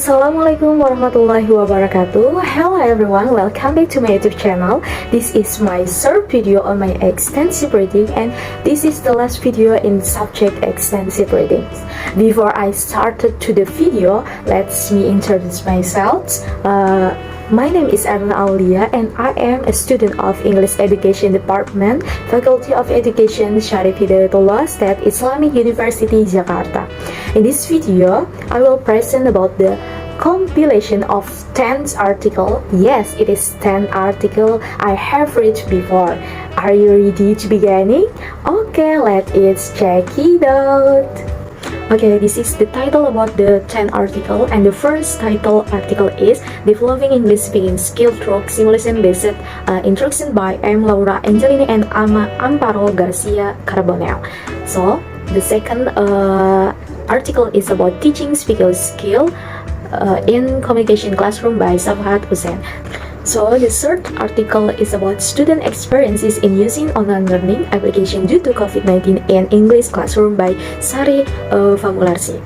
Assalamualaikum warahmatullahi wabarakatuh. Hello everyone, welcome back to my YouTube channel. This is my third video on my extensive reading, and this is the last video in subject extensive reading. Before I started to the video, let me introduce myself. My name is Aulia and I am a student of English Education Department, Faculty of Education, Syarif Hidayatullah, State Islamic University, Jakarta. In this video, I will present about the compilation of 10 article. Yes, it is 10 article I have read before. Are you ready to begin? Okay, let's check it out. Okay, this is the title about the 10 article, and the first title article is Developing English Speaking Skill Through Simulation-Based Instruction by M. Laura Angelini and Amparo Garcia Carbonell. So, the second article is about Teaching Speaking Skill in Communication Classroom by Safahat Hussein. So the third article is about student experiences in using online learning application due to COVID-19 in English classroom by Sari Famularsi.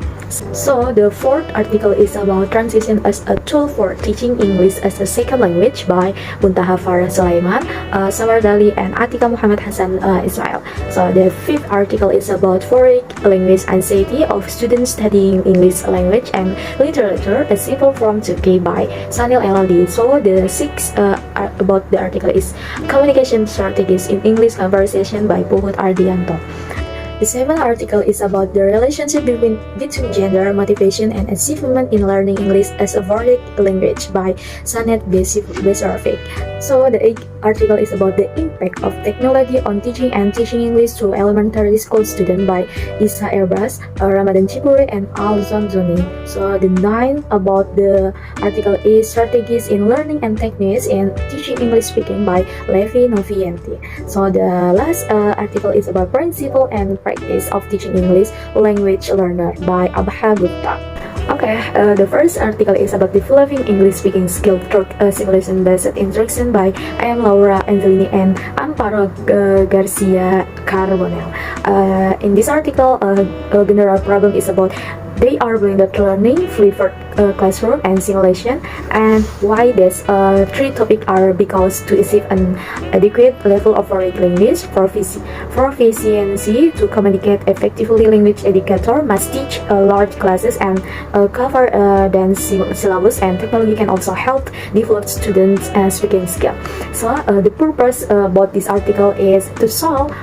So the fourth article is about transition as a tool for teaching English as a second language by Muntaha Farah Sulaiman, Samar Dali, and Atika Muhammad Hassan Ismail. So the fifth article is about foreign language anxiety of students studying English language and literature, a simple form to K by Sanil LLD. So the sixth about the article is communication strategies in English conversation by Puhut Ardianto. The seventh article is about the relationship between gender, motivation, and achievement in learning English as a foreign language by Sanet Besarvik. So the eighth article is about the impact of technology on teaching and teaching English to elementary school students by Isa Erbas, Ramadan Chipuri, and Alzon Zoni. So the ninth about the article is strategies in learning and techniques in teaching English speaking by Levi Novienti. So the last article is about principle and practice of teaching English language learner by Abha Gupta. Okay, the first article is about developing English speaking skill through simulation-based instruction by M. Laura Angelini and Amparo Garcia Carbonell. In this article, a general problem is about they are blended learning, flavored classroom, and simulation. And why these three topics are because to achieve an adequate level of foreign language proficiency to communicate effectively, language educator must teach large classes and cover dense syllabus, and technology can also help develop students' speaking skill. So the purpose about this article is to solve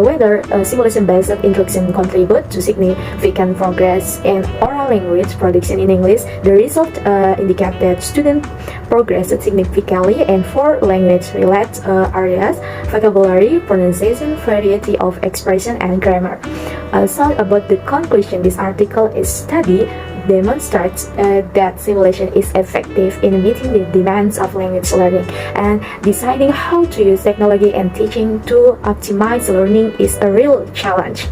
whether simulation-based instruction contribute to significant progress in oral language production in English. The result indicate that students progress significantly in four language-related areas: vocabulary, pronunciation, variety of expression, and grammar. So about the conclusion, this article is study demonstrates that simulation is effective in meeting the demands of language learning, and deciding how to use technology and teaching to optimize learning is a real challenge.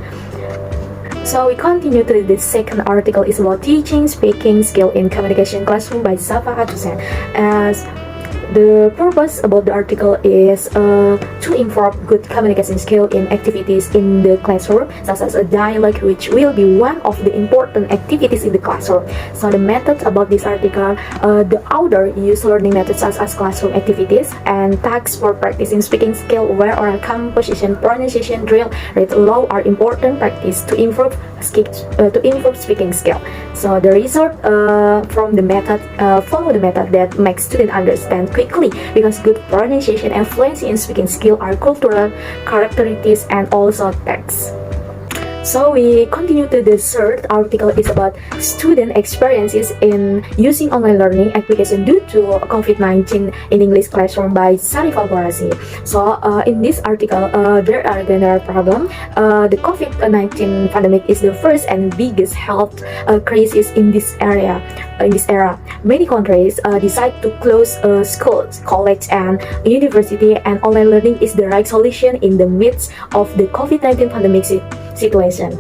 So we continue to the second article is about teaching speaking skill in communication classroom by Safahat Hussein. As the purpose about the article is to improve good communication skill in activities in the classroom, such as a dialogue, which will be one of the important activities in the classroom. So the method about this article, the author use learning methods such as classroom activities and tasks for practicing speaking skill, where oral composition, pronunciation, drill, read aloud are important practice to improve speaking skill. So the result from the method follow the method that makes students understand quickly, because good pronunciation and fluency in speaking skill are cultural characteristics and also text. So we continue to the third article is about student experiences in using online learning application due to COVID-19 in English classroom by Sari Famularsi. So in this article, there are general problem. The COVID-19 pandemic is the first and biggest health crisis in this area. Many countries decide to close schools, college, and university, and online learning is the right solution in the midst of the COVID-19 pandemic situation.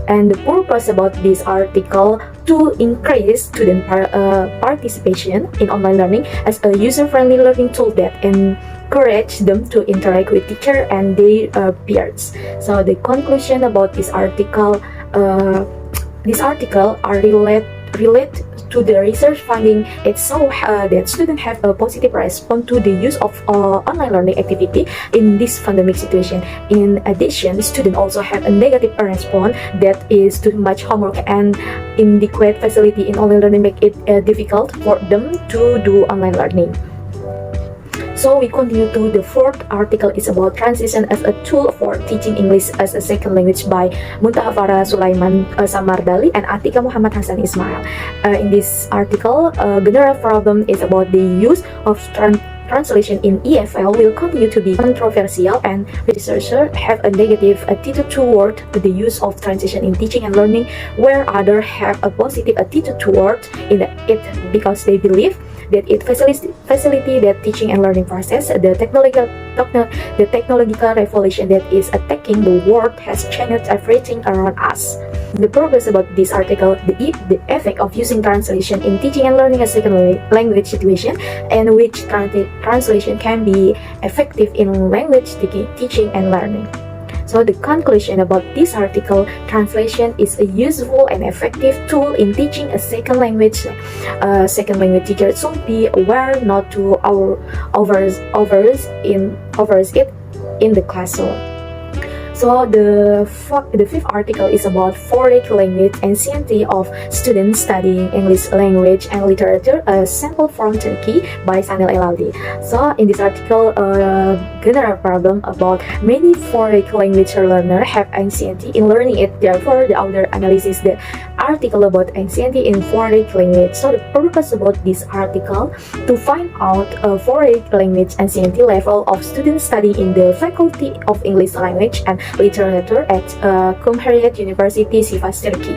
And the purpose about this article to increase student participation in online learning as a user-friendly learning tool that encourage them to interact with teacher and their peers. So the conclusion about this article are relate to the research finding, it saw that students have a positive response to the use of online learning activity in this pandemic situation. In addition, students also have a negative response, that is too much homework and inadequate facility in online learning make it difficult for them to do online learning. So we continue to the fourth article is about transition as a tool for teaching English as a second language by Muntaha Farah Sulaiman Samardali and Atika Muhammad Hassan Ismail. In this article, general problem is about the use of translation in EFL will continue to be controversial, and researchers have a negative attitude toward the use of translation in teaching and learning, where others have a positive attitude toward it because they believe that it facilitates the teaching and learning process. The technological revolution that is attacking the world has changed everything around us. The purpose about this article, the effect of using translation in teaching and learning a second language situation, and which translation can be effective in language teaching and learning. So the conclusion about this article, translation is a useful and effective tool in teaching a second language. Second language teachers should be aware not to overs it in the classroom. So the fifth article is about foreign language anciency of students studying English language and literature, a sample from Turkey by Sanil Elaudi. So in this article, general problem about many foreign language learners have anxiety in learning it. Therefore, the author analyzes the article about anxiety in foreign language. So the purpose about this article to find out a foreign language anxiety level of students studying in the Faculty of English Language and Literature at Cumhuriyet University Sivas, Turkey.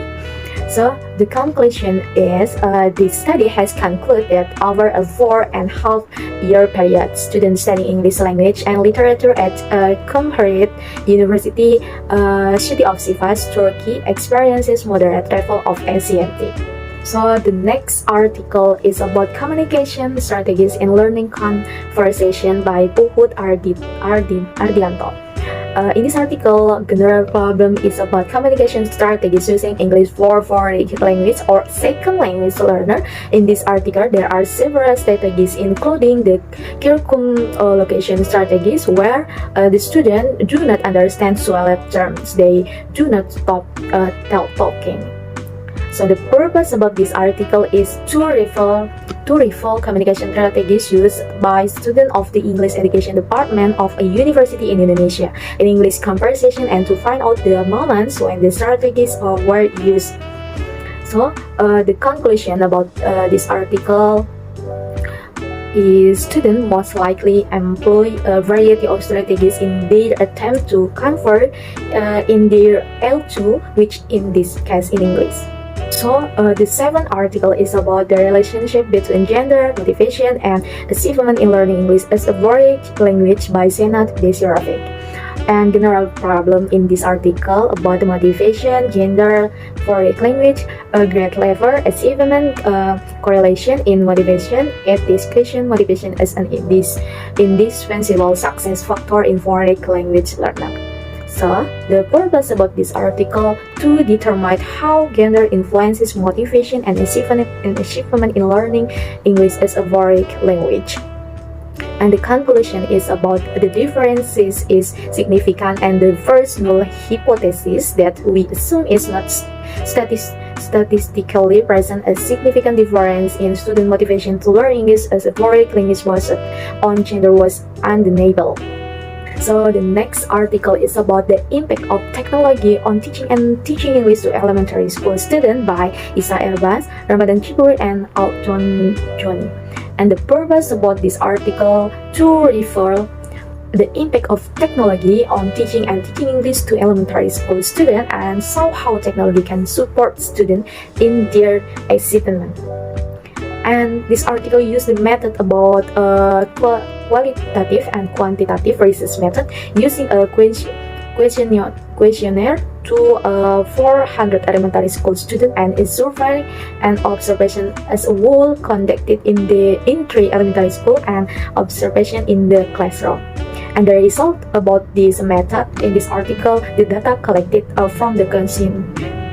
So the conclusion is this study has concluded that over a 4.5-year period, students studying English language and literature at Cumhuriyet University, City of Sivas, Turkey, experiences moderate level of anxiety. So the next article is about communication strategies in learning conversation by Puhut Ardianto. In this article, general problem is about communication strategies using English for foreign language or second language learner. In this article, there are several strategies, including the curriculum location strategies, where the student do not understand Swahili terms. They do not stop talking. So the purpose about this article is to reveal communication strategies used by students of the English Education Department of a university in Indonesia in English conversation, and to find out the moments when the strategies were used. So the conclusion about this article is students most likely employ a variety of strategies in their attempt to convert in their L2, which in this case in English. So the seventh article is about the relationship between gender, motivation, and achievement in learning English as a foreign language by Senat Desirovic. And general problem in this article about the motivation, gender, foreign language, grade level, achievement, correlation in motivation, at discussion motivation as an indispensable success factor in foreign language learning. So, the purpose about this article to determine how gender influences motivation and achievement in learning English as a foreign language. And the conclusion is about the differences is significant, and the first null hypothesis that we assume is not statistically present a significant difference in student motivation to learn English as a foreign language was on gender was undeniable. So the next article is about the impact of technology on teaching English to elementary school students by Isa Erbas, Ramadan Chibur, and Alton Johnny. And the purpose about this article to reveal the impact of technology on teaching English to elementary school students, and show how technology can support students in their achievement. And this article used the method about qualitative and quantitative research method using a questionnaire to 400 elementary school students, and a survey and observation as a whole conducted in 3 elementary school and observation in the classroom. And the result about this method in this article, the data collected from the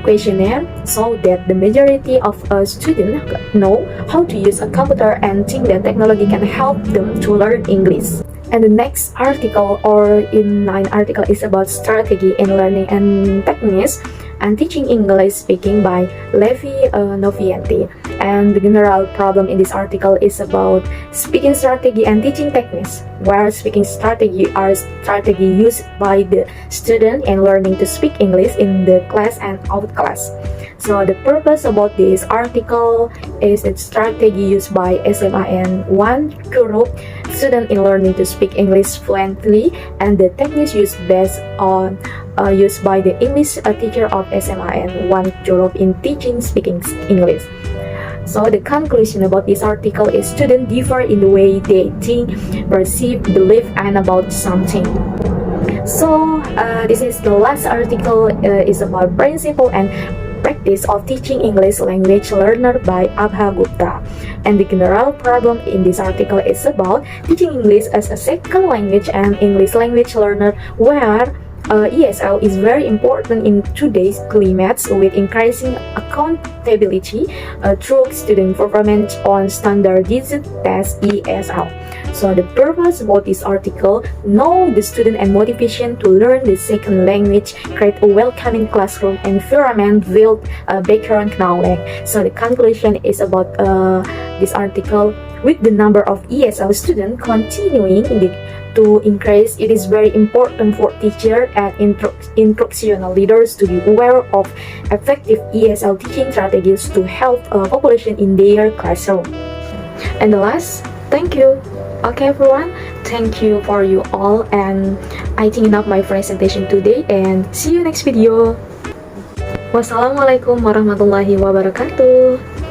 questionnaire so that the majority of students know how to use a computer and think that technology can help them to learn English. And the next article, or in 9 article, is about strategy in learning and techniques and teaching English speaking by Levi Novianti. And the general problem in this article is about speaking strategy and teaching techniques, where speaking strategy are strategy used by the student in learning to speak English in the class and out class. So the purpose about this article is a strategy used by SMIN 1 group student in learning to speak English fluently, and the techniques used based on used by the English teacher of SMIN 1 group in teaching speaking English. So the conclusion about this article is students differ in the way they think, perceive, believe, and about something. So this is the last article, is about principle and practice of teaching English language learner by Abha Gupta. And the general problem in this article is about teaching English as a second language and English language learner, where ESL is very important in today's climate with increasing accountability through student performance on standardized test ESL. So the purpose about this article: know the student and motivation to learn the second language, create a welcoming classroom environment, build background knowledge. So the conclusion is about this article: with the number of ESL students continuing to increase, it is very important for teachers and instructional leaders to be aware of effective ESL teaching strategies to help population in their classroom. And the last, thank you. Okay everyone, thank you for you all, and I think enough my presentation today, and see you next video. Wassalamualaikum warahmatullahi wabarakatuh.